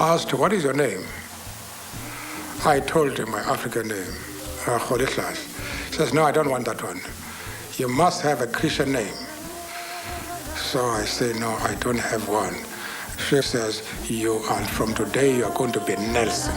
asked, "What is your name?" I told him my African name, Kholislas. He says, "No, I don't want that one. You must have a Christian name." So I say, "No, I don't have one." She says, "You are from today. You are going to be Nelson."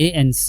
ANC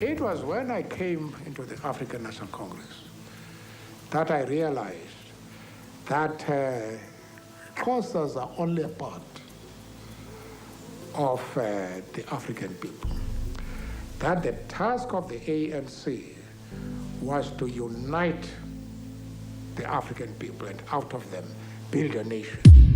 It was when I came into the African National Congress that I realized that Xhosas are only a part of the African people. That the task of the ANC was to unite the African people and out of them build a nation.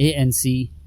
ANC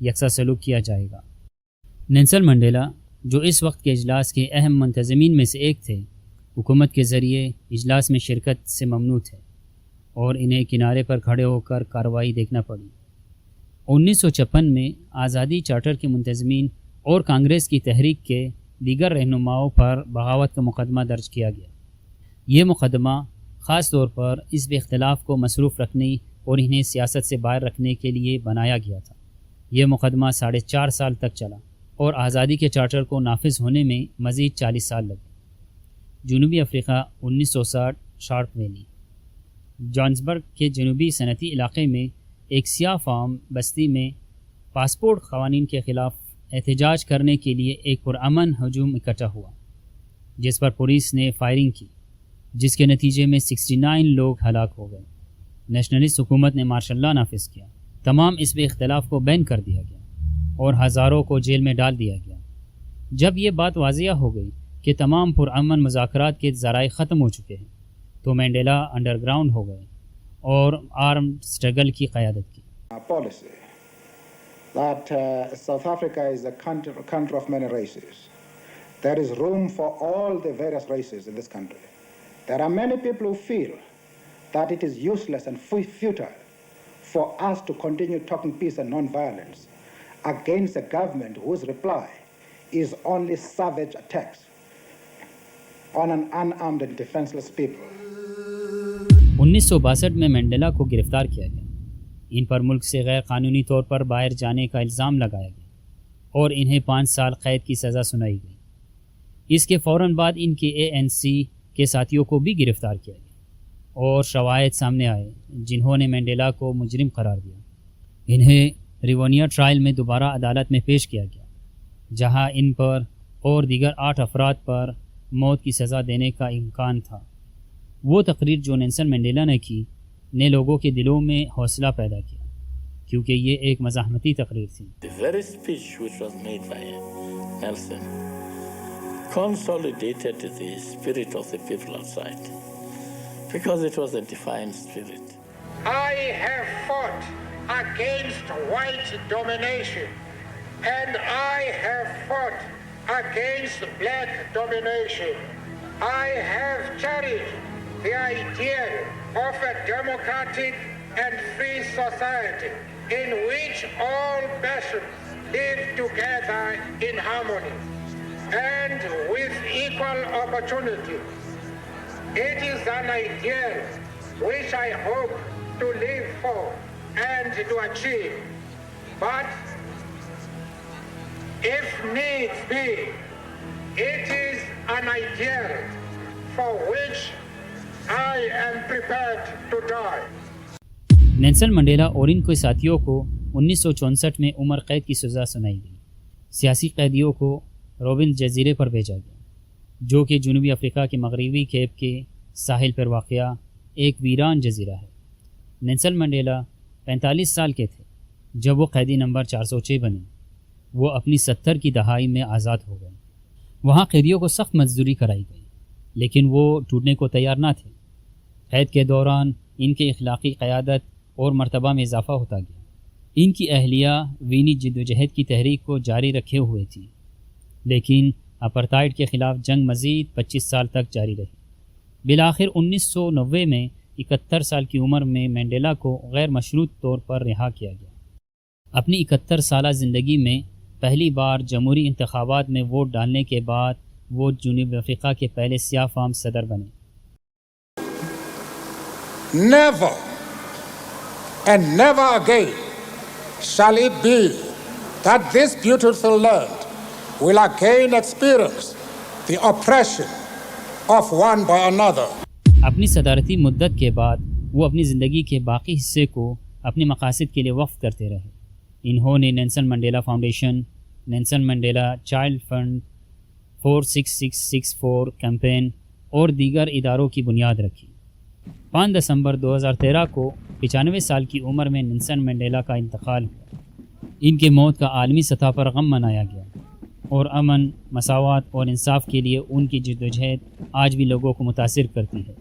یکساں سلوک کیا جائے گا۔ Nelson Mandela جو اس وقت کے اجلاس کے اہم منتظمین میں سے ایک تھے، حکومت کے ذریعے اجلاس میں شرکت سے ممنوع تھے اور انہیں کنارے پر کھڑے ہو کر کارروائی دیکھنا پڑی۔ 1956 میں آزادی چارٹر کے منتظمین اور کانگریس کی تحریک کے دیگر رہنماؤں پر بغاوت کا مقدمہ درج کیا گیا۔ یہ مقدمہ خاص طور پر اس اختلاف کو مصروف رکھنے اور انہیں سیاست سے باہر رکھنے کے لیے بنایا گیا تھا۔ یہ مقدمہ 4.5 سال تک چلا اور آزادی کے چارٹر کو نافذ ہونے میں مزید 40 سال لگے۔ جنوبی افریقہ 1960 شارپ ویلی جانسبرگ کے جنوبی صنعتی علاقے میں ایک سیاہ فام بستی میں پاسپورٹ قوانین کے خلاف احتجاج کرنے کے لیے ایک پرامن ہجوم اکٹھا ہوا، جس پر پولیس نے فائرنگ کی، جس کے نتیجے میں 69 لوگ ہلاک ہو گئے۔ نیشنلسٹ حکومت نے مارشل لا نافذ کیا، تمام اس اختلاف کو بین کر دیا گیا اور ہزاروں کو جیل میں ڈال دیا گیا۔ جب یہ بات واضح ہو گئی کہ تمام پرامن مذاکرات کے ذرائع ختم ہو چکے ہیں، تو مینڈیلا انڈر گراؤنڈ ہو گئے اور آرمڈ اسٹرگل کی قیادت کی۔ Policy that South Africa is a country of many races. There is room for all the various races in this country. There are many people who feel that it is useless and futile for us to continue talking peace and non-violence against a government whose reply is only savage attacks on an unarmed and defenseless people. 1962 میں Mandela کو گرفتار کیا گیا۔ ان پر ملک سے غیر قانونی طور پر باہر جانے کا الزام لگایا گیا اور انہیں 5 سال قید کی سزا سنائی گئی۔ اس کے فوراً بعد ان کے ANC کے ساتھیوں کو بھی گرفتار کیا گیا اور شواہد سامنے آئے جنہوں نے مینڈیلا کو مجرم قرار دیا۔ انہیں ریونیا ٹرائل میں دوبارہ عدالت میں پیش کیا گیا، جہاں ان پر اور دیگر 8 افراد پر موت کی سزا دینے کا امکان تھا۔ وہ تقریر جو نیلسن منڈیلا نے کی نے لوگوں کے دلوں میں حوصلہ پیدا کیا، کیونکہ یہ ایک مزاحمتی تقریر تھی۔ The very speech which was made by Nelson consolidated the spirit of the people outside, because it was a defiant spirit. I have fought against white domination, and I have fought against black domination. I have cherished the ideal of a democratic and free society in which all nations live together in harmony and with equal opportunity. It is an ideal which I hope to live for and to achieve. But if needs be, it is an ideal for which I am prepared to die. Nelson Mandela اور ان کے ساتھیوں کو 1964 میں عمر قید کی سزا سنائی گئی۔ سیاسی قیدیوں کو روبن جزیرے پر بھیجا گیا، جو کہ جنوبی افریقہ کے مغربی کیپ کے ساحل پر واقع ایک ویران جزیرہ ہے۔ نیلسن منڈیلا 45 سال کے تھے جب وہ قیدی نمبر 406 بنے۔ وہ اپنی 70 کی دہائی میں آزاد ہو گئے۔ وہاں قیدیوں کو سخت مزدوری کرائی گئی، لیکن وہ ٹوٹنے کو تیار نہ تھے۔ قید کے دوران ان کے اخلاقی قیادت اور مرتبہ میں اضافہ ہوتا گیا۔ ان کی اہلیہ وینی جدوجہد کی تحریک کو جاری رکھے ہوئے تھی، لیکن اپرتائڈ کے خلاف جنگ مزید 25 سال تک جاری رہی۔ بالآخر 1990 میں 71 سال کی عمر میں مینڈیلا کو غیر مشروط طور پر رہا کیا گیا۔ اپنی 71 سالہ زندگی میں پہلی بار جمہوری انتخابات میں ووٹ ڈالنے کے بعد وہ جنوبی افریقہ کے پہلے سیاہ فام صدر بنے۔ Never and never again shall it be that this beautiful land will again experience the oppression of one by another. اپنی صدارتی مدت کے بعد وہ اپنی زندگی کے باقی حصے کو اپنے مقاصد کے لیے وقف کرتے رہے۔ انہوں نے Nelson Mandela foundation, Nelson Mandela child fund, 46664 campaign اور دیگر اداروں کی بنیاد رکھی۔ 5 دسمبر 2013 کو 95 سال کی عمر میں نیلسن منڈیلا کا انتقال ہوا۔ ان کے موت کا عالمی سطح پر غم منایا گیا اور امن، مساوات اور انصاف کے لیے ان کی جدوجہد آج بھی لوگوں کو متاثر کرتی ہے۔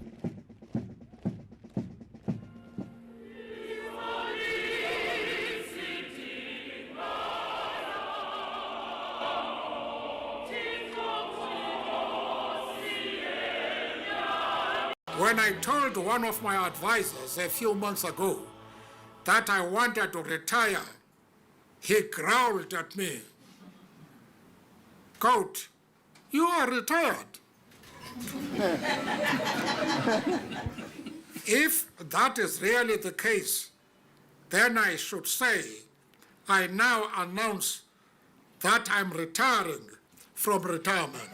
When I told one of my advisors a few months ago that I wanted to retire, he growled at me, quote, "You are retired." If that is really the case, then I should say, I now announce that I'm retiring from retirement.